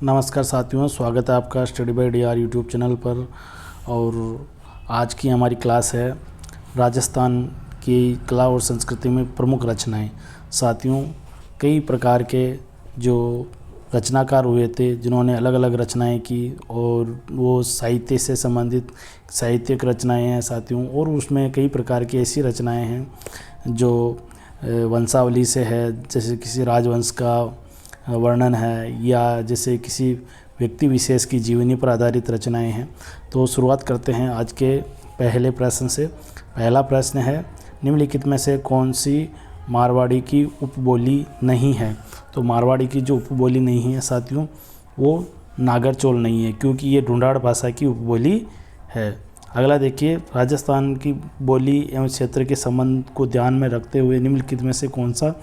नमस्कार साथियों, स्वागत है आपका study bye D our YouTube channel पर। और आज की हमारी क्लास है राजस्थान की कला और संस्कृति में प्रमुख रचनाएं। साथियों, कई प्रकार के जो रचनाकार हुए थे जिन्होंने अलग अलग रचनाएं की और वो साहित्य से संबंधित साहित्यिक रचनाएं हैं साथियों। और उसमें कई प्रकार की ऐसी रचनाएं हैं जो वंशावली से है, जैसे किसी राजवंश का वर्णन है या जैसे किसी व्यक्ति विशेष की जीवनी पर आधारित रचनाएं हैं। तो शुरुआत करते हैं आज के पहले प्रश्न से। पहला प्रश्न है, निम्नलिखित में से कौन सी मारवाड़ी की उपबोली नहीं है? तो मारवाड़ी की जो उपबोली नहीं है साथियों वो नागरचोल नहीं है, क्योंकि ये ढूंढाड़ भाषा की उपबोली है। अगला देखिए, राजस्थान की बोली एवं क्षेत्र के संबंध को ध्यान में रखते हुए निम्नलिखित में से कौन सा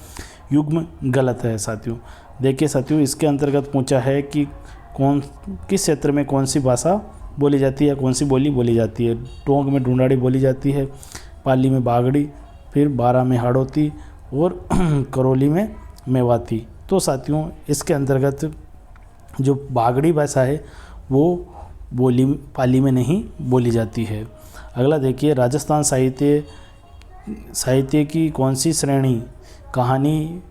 युग्म गलत है? साथियों देखिए साथियों, इसके अंतर्गत पूछा है कि किस क्षेत्र में कौन सी भाषा बोली जाती है, कौन सी बोली बोली जाती है। टोंक में ढूंढाड़ी बोली जाती है, पाली में बागड़ी, फिर बारा में हाड़ौती और करौली में मेवाती। तो साथियों इसके अंतर्गत जो बागड़ी भाषा है वो पाली में नहीं बोली जाती है। अगला देखिए, राजस्थान साहित्य की कौन सी श्रेणी कहानी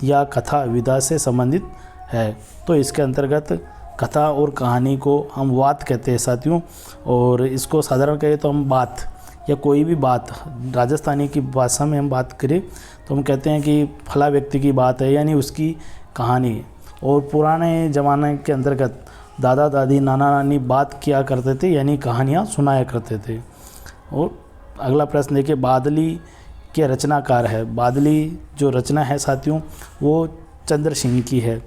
या कथा विधा से संबंधित है? तो इसके अंतर्गत कथा और कहानी को हम वात कहते हैं साथियों। और इसको साधारण कहें तो हम बात या कोई भी बात, राजस्थानी की भाषा में हम बात करें तो हम कहते हैं कि फला व्यक्ति की बात है, यानी उसकी कहानी। और पुराने ज़माने के अंतर्गत दादा दादी नाना नानी बात किया करते थे, यानी कहानियाँ सुनाया करते थे। और अगला प्रश्न देखिए, बादली के रचनाकार है। बादली जो रचना है साथियों वो चंद्र सिंह की है।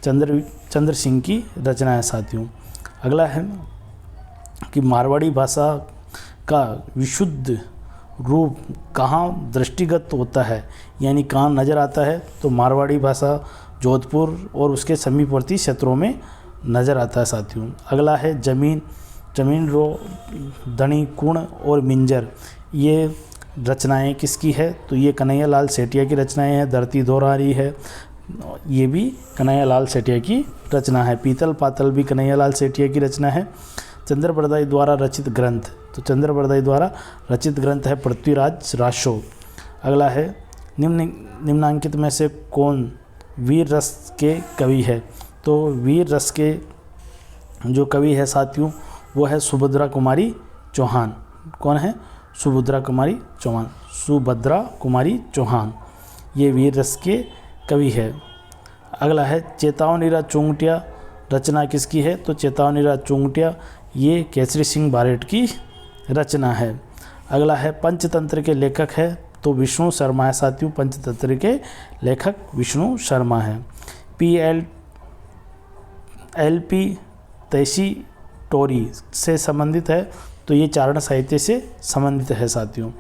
चंद्र सिंह की रचना है साथियों। अगला है कि मारवाड़ी भाषा का विशुद्ध रूप कहाँ दृष्टिगत होता है, यानी कहाँ नज़र आता है? तो मारवाड़ी भाषा जोधपुर और उसके समीपवर्ती क्षेत्रों में नज़र आता है साथियों। अगला है जमीन रो धनी कुण और मिंजर, ये रचनाएं किसकी है? तो ये कन्हैया लाल सेठिया की रचनाएं हैं। धरती दोहरारी है, ये भी कन्हैया लाल सेठिया की रचना है। पीतल पातल भी कन्हैया लाल सेठिया की रचना है। चंद्रबरदाई द्वारा रचित ग्रंथ, तो चंद्रबरदाई द्वारा रचित ग्रंथ है पृथ्वीराज रासो। अगला है, निम्नांकित में से कौन वीर रस के कवि है? तो वीर रस के जो कवि है साथियों वो है सुभद्रा कुमारी चौहान। कौन है? सुभद्रा कुमारी चौहान, ये वीर रस के कवि है। अगला है, चेतावनीरा चुंगटिया रचना किसकी है? तो चेतावनीरा चुंगटिया ये केसरी सिंह बारेट की रचना है। अगला है, पंचतंत्र के लेखक है, तो विष्णु शर्मा है साथियों। पंचतंत्र के लेखक विष्णु शर्मा है। LP तैसी टोरी से संबंधित है, तो ये चारण साहित्य से संबंधित है साथियों।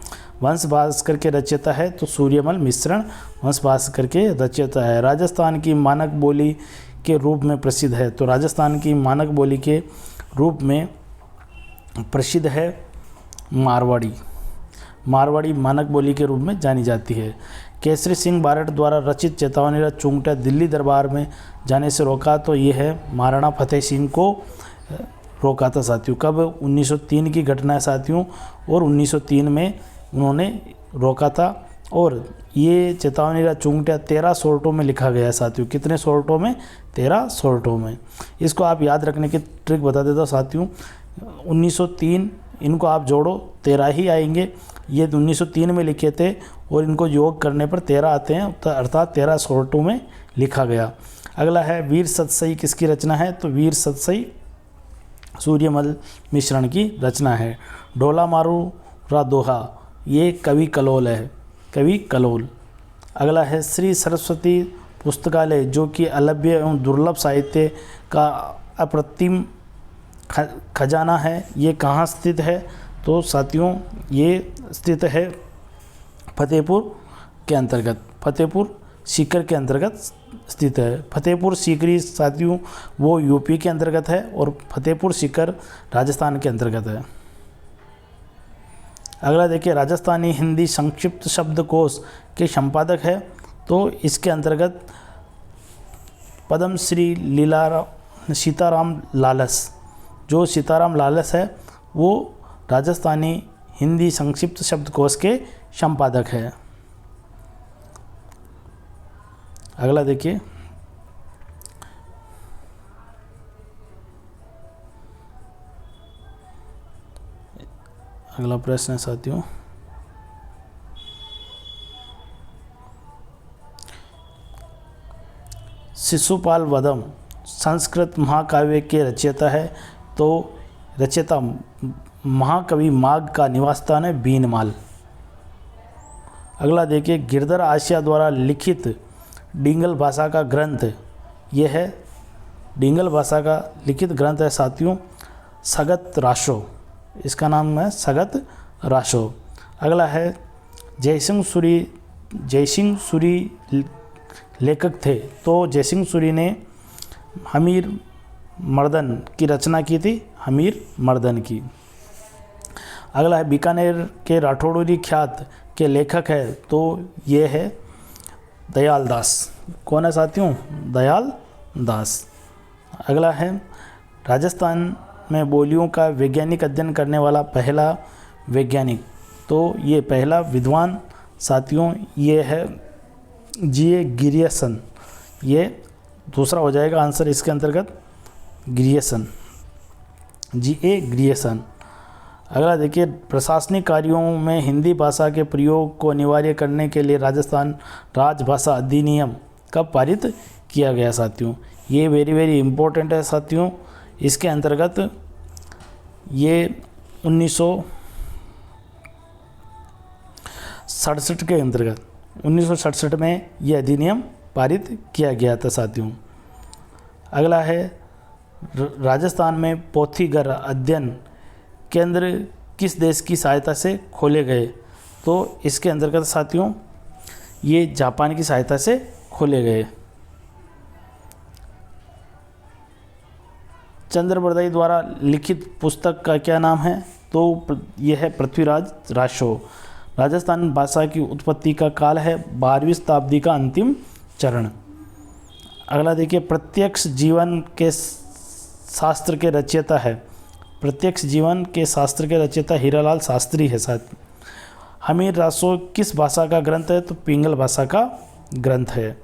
वंश भास्कर के रचयिता है, तो सूर्यमल मिश्रण वंश भास्कर के रचयिता है। राजस्थान की मानक बोली के रूप में प्रसिद्ध है, तो राजस्थान की मानक बोली के रूप में प्रसिद्ध है मारवाड़ी मानक बोली के रूप में जानी जाती है। केसरी सिंह बारेट द्वारा रचित चेतावनीरा चुंगटिया दिल्ली दरबार में जाने से रोका, तो ये है महाराणा फतेह सिंह को रोका था साथियों। कब? 1903 की घटना है साथियों, और 1903 में उन्होंने रोका था। और ये चेतावनीरा चुंगटिया 13 सोर्टों में लिखा गया है साथियों। कितने सोर्टों में? 13 सोर्टों में। इसको आप याद रखने की ट्रिक बता देता साथियों। 1903 इनको आप जोड़ो 13 ही आएंगे। ये 1903 में लिखे थे और इनको योग करने पर 13 आते हैं, अर्थात 13 सोर्टों में लिखा गया। अगला है, वीर सतसई किसकी रचना है? तो वीर सतसई सूर्यमल मिश्रण की रचना है। डोला मारू रा दोहा ये कवि कलोल है, कवि कलोल। अगला है, श्री सरस्वती पुस्तकालय जो कि अलभ्य एवं दुर्लभ साहित्य का अप्रतिम खजाना है, ये कहाँ स्थित है? तो साथियों ये स्थित है फतेहपुर के अंतर्गत, फतेहपुर सीकर के अंतर्गत स्थित है। फतेहपुर सीकरी साथियों वो यूपी के अंतर्गत है और फतेहपुर सीकर राजस्थान के अंतर्गत है। अगला देखिए, राजस्थानी हिंदी संक्षिप्त शब्दकोश के संपादक है, तो इसके अंतर्गत पद्मश्री सीताराम लालस। जो सीताराम लालस है वो राजस्थानी हिंदी संक्षिप्त शब्दकोश के संपादक है। अगला देखिए, अगला प्रश्न है साथियों, शिशुपाल वदम संस्कृत महाकाव्य के रचयिता है, तो रचयिता महाकवि माघ का निवास स्थान है बीनमाल। अगला देखिए, गिरधर आसिया द्वारा लिखित डिंगल भाषा का ग्रंथ, ये है डिंगल भाषा का लिखित ग्रंथ है साथियों सगत राशो, इसका नाम है सगत राशो। अगला है जयसिंह सूरी लेखक थे, तो जयसिंह सूरी ने हमीर मर्दन की रचना की थी, हमीर मर्दन की। अगला है बीकानेर के राठौड़ी ख्यात के लेखक है, तो ये है दयाल दास। कौन है साथियों? दयाल दास। अगला है राजस्थान में बोलियों का वैज्ञानिक अध्ययन करने वाला पहला वैज्ञानिक, तो ये पहला विद्वान साथियों ये है जी.ए. गिरियसन। ये दूसरा हो जाएगा आंसर इसके अंतर्गत, गिरियसन, जी.ए. गिरियसन। अगला देखिए, प्रशासनिक कार्यों में हिंदी भाषा के प्रयोग को अनिवार्य करने के लिए राजस्थान राजभाषा अधिनियम कब पारित किया गया साथियों? ये वेरी इम्पोर्टेंट है साथियों। इसके अंतर्गत ये 1967 के अंतर्गत 1967 में ये अधिनियम पारित किया गया था साथियों। अगला है राजस्थान में पोथीगर अध्ययन केंद्र किस देश की सहायता से खोले गए? तो इसके अंतर्गत साथियों ये जापान की सहायता से खोले गए। चंद्र बरदई द्वारा लिखित पुस्तक का क्या नाम है? तो यह है पृथ्वीराज राशो। राजस्थान भाषा की उत्पत्ति का काल है 12वीं शताब्दी का अंतिम चरण। अगला देखिए, प्रत्यक्ष जीवन के शास्त्र के रचयिता है, प्रत्यक्ष जीवन के शास्त्र के रचयिता हीरालाल शास्त्री है साथ। हमीर रासो किस भाषा का ग्रंथ है? तो पिंगल भाषा का ग्रंथ है।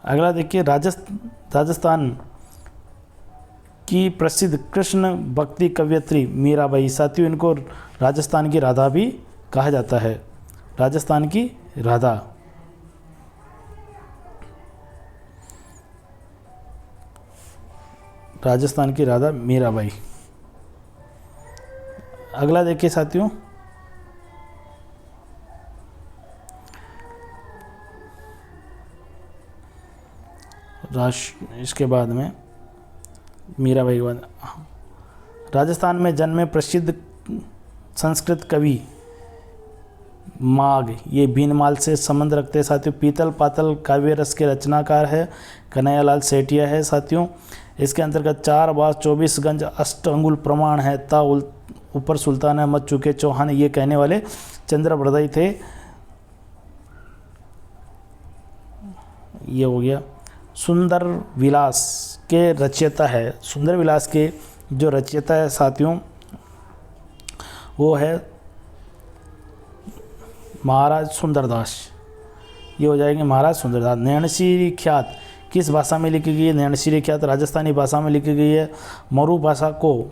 अगला देखिए, राजस्थान की प्रसिद्ध कृष्ण भक्ति कवयित्री मीराबाई, साथियों इनको राजस्थान की राधा भी कहा जाता है, राजस्थान की राधा। राजस्थान की राधा मीराबाई। अगला देखिए साथियों, इसके बाद में मीराबाई के बाद राजस्थान में जन्मे प्रसिद्ध संस्कृत कवि माघ, ये बीनमाल से संबंध रखते हैं साथियों। पीतल पातल काव्य रस के रचनाकार है कन्हैयालाल सेठिया है साथियों। इसके अंतर्गत 4 बार 24 गंज 8 अंगुल प्रमाण है, ता ऊपर सुल्तान है मत चुके चौहान, ये कहने वाले चंद्र बरदई थे। ये हो गया। सुंदर विलास के रचयिता है, सुंदर विलास के जो रचयिता है साथियों वो है महाराज सुंदरदास, ये हो जाएंगे महाराज सुंदरदास। नैणसी ख्यात किस भाषा में लिखी गई है? नैणसी ख्यात राजस्थानी भाषा में लिखी गई है। मरु भाषा को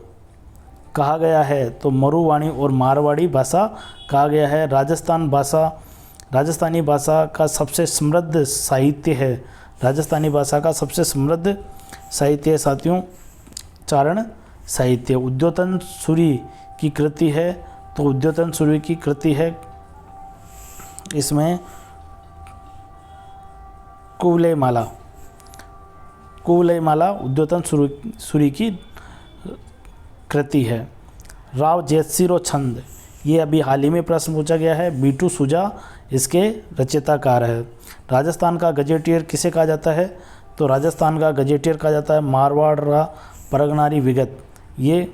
कहा गया है, तो मरुवाणी और मारवाड़ी भाषा कहा गया है। राजस्थानी भाषा का सबसे समृद्ध साहित्य है, राजस्थानी भाषा का सबसे समृद्ध साहित्य है साथियों चारण साहित्य। उद्योतन सूरी की कृति है, तो उद्योतन सूरी की कृति है इसमें कुवलयमाला उद्योतन सूरी की कृति है। राव जयसिरो छंद, ये अभी हाल ही में प्रश्न पूछा गया है, बीटू सुजा इसके रचयिताकार है। राजस्थान का गजेटियर किसे कहा जाता है? तो राजस्थान का गजेटियर कहा जाता है मारवाड़ परगनारी विगत, ये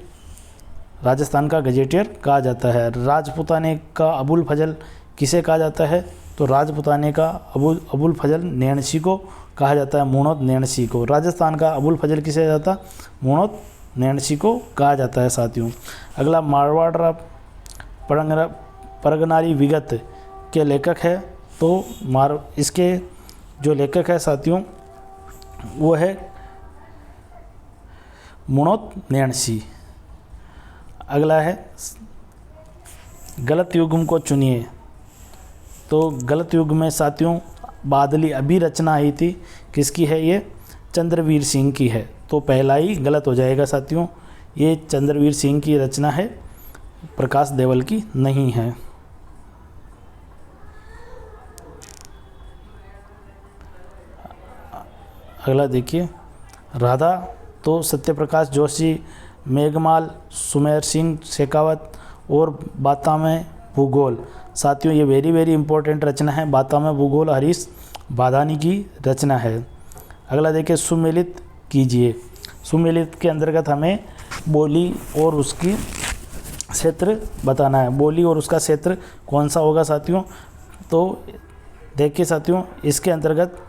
राजस्थान का गजेटियर कहा जाता है। राजपुताने का अबुल फजल किसे कहा जाता है? तो राजपुताने का अबुल फजल नैणसी को कहा जाता है मुणोत नैणसी को। राजस्थान का अबुल फजल किसे जाता है? मुणोत नैणसी को कहा जाता है साथियों। अगला मारवाड़ परगनारी विगत के लेखक है, तो इसके जो लेखक है साथियों वो है मुणोत नैणसी। अगला है गलत युग्म को चुनिए। तो गलत युग्म में साथियों बादली अभी रचना आई थी, किसकी है ये? चंद्रवीर सिंह की है, तो पहला ही गलत हो जाएगा साथियों। ये चंद्रवीर सिंह की रचना है, प्रकाश देवल की नहीं है। अगला देखिए राधा, तो सत्यप्रकाश जोशी, मेघमाल, सुमेर सिंह शेखावत और बाता में भूगोल। साथियों ये वेरी वेरी इंपॉर्टेंट रचना है, बाता में भूगोल हरीश बादानी की रचना है। अगला देखिए सुमेलित कीजिए। सुमेलित के अंतर्गत हमें बोली और उसकी क्षेत्र बताना है। बोली और उसका क्षेत्र कौन सा होगा साथियों? तो देखिए साथियों इसके अंतर्गत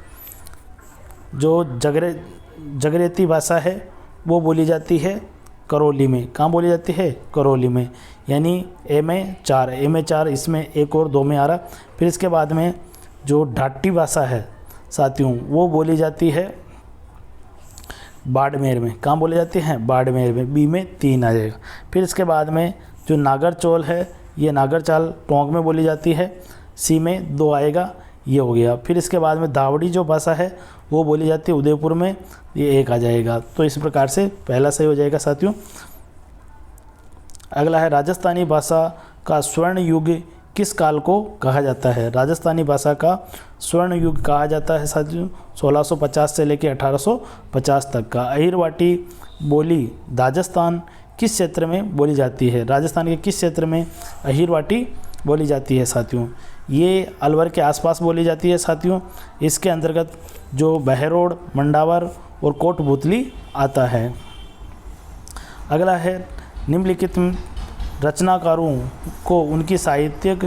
जो जगरेती भाषा है वो बोली जाती है करौली में। कहाँ बोली जाती है? करौली में, यानी ए में 4 इसमें 1 और 2 में आ रहा। फिर इसके बाद में जो ढाटी भाषा है साथियों वो बोली जाती है बाड़मेर में। कहाँ बोली जाती है? बाड़मेर में, बी में 3 आ जाएगा। फिर इसके बाद में जो नागरचौल है ये नागरचाल टोंक में बोली जाती है, सी में 2 आएगा, ये हो गया। फिर इसके बाद में दावड़ी जो भाषा है वो बोली जाती है उदयपुर में, ये 1 आ जाएगा। तो इस प्रकार से पहला सही हो जाएगा साथियों। अगला है राजस्थानी भाषा का स्वर्ण युग किस काल को कहा जाता है? राजस्थानी भाषा का स्वर्ण युग कहा जाता है साथियों 1650 से लेकर 1850 तक का। अहिरवाटी बोली राजस्थान किस क्षेत्र में बोली जाती है? राजस्थान के किस क्षेत्र में अहिरवाटी बोली जाती है साथियों? ये अलवर के आसपास बोली जाती है साथियों। इसके अंतर्गत जो बहरोड, मंडावर और कोटभूतली आता है। अगला है निम्नलिखित रचनाकारों को उनकी साहित्यिक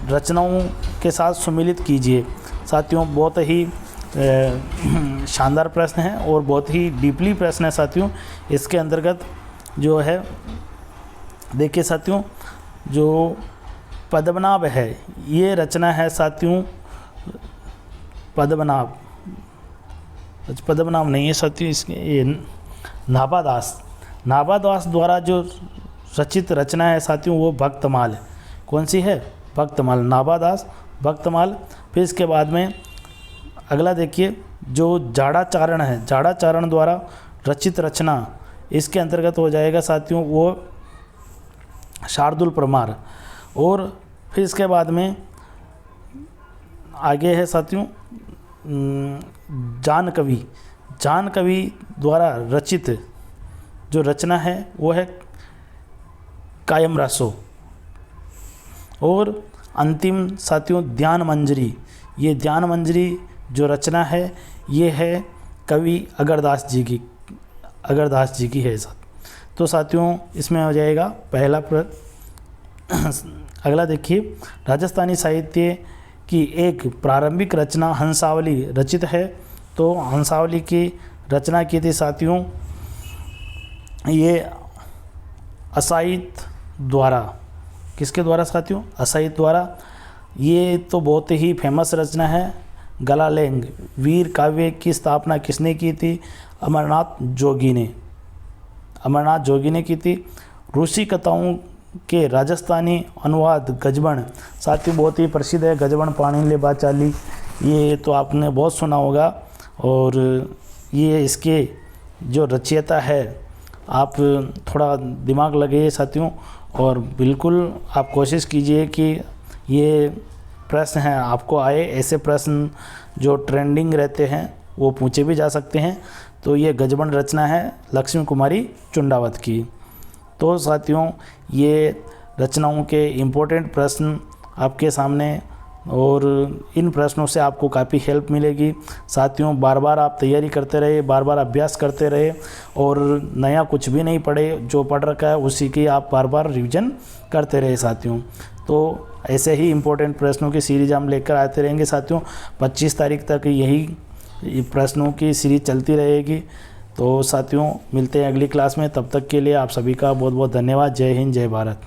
रचनाओं के साथ सम्मिलित कीजिए। साथियों बहुत ही शानदार प्रश्न है और बहुत ही डीपली प्रश्न है साथियों। इसके अंतर्गत जो है देखिए साथियों जो पद्मनाभ है ये रचना है साथियों पद्मनाभ नहीं है साथियों, इसके ये नाभादास द्वारा जो रचित रचना है साथियों वो भक्तमाल है। कौन सी है? भक्तमाल, नाभादास भक्तमाल। फिर इसके बाद में अगला देखिए जो जाड़ाचारण है, जाड़ाचारण द्वारा रचित रचना इसके अंतर्गत हो जाएगा साथियों वो शार्दुल परमार। और फिर इसके बाद में आगे है साथियों जान कवि द्वारा रचित जो रचना है वो है कायम रासो। और अंतिम साथियों ध्यान मंजरी। ये ध्यान मंजरी जो रचना है ये है कवि अगरदास जी की है साथ। तो साथियों इसमें हो जाएगा पहला अगला देखिए राजस्थानी साहित्य की एक प्रारंभिक रचना हंसावली रचित है। तो हंसावली की रचना की थी साथियों ये असाइत द्वारा। किसके द्वारा साथियों? असाइत द्वारा। ये तो बहुत ही फेमस रचना है। गलालेंग वीर काव्य की स्थापना किसने की थी? अमरनाथ जोगी ने की थी। रूसी कथाओं के राजस्थानी अनुवाद गजबन साथियों बहुत ही प्रसिद्ध है। गजबन पाणिले बाचाली ये तो आपने बहुत सुना होगा। और ये इसके जो रचयिता है आप थोड़ा दिमाग लगाइए साथियों और बिल्कुल आप कोशिश कीजिए कि ये प्रश्न हैं आपको आए। ऐसे प्रश्न जो ट्रेंडिंग रहते हैं वो पूछे भी जा सकते हैं। तो ये गजबन रचना है लक्ष्मी कुमारी चुंडावत की। तो साथियों ये रचनाओं के इम्पोर्टेंट प्रश्न आपके सामने और इन प्रश्नों से आपको काफ़ी हेल्प मिलेगी। साथियों बार बार आप तैयारी करते रहे, बार बार अभ्यास करते रहे और नया कुछ भी नहीं पढ़े, जो पढ़ रखा है उसी की आप बार बार रिवीजन करते रहे साथियों। तो ऐसे ही इम्पोर्टेंट प्रश्नों की सीरीज हम लेकर आते रहेंगे साथियों। 25 तारीख तक यही ये प्रश्नों की सीरीज चलती रहेगी। तो साथियों मिलते हैं अगली क्लास में, तब तक के लिए आप सभी का बहुत बहुत धन्यवाद। जय हिंद, जय भारत।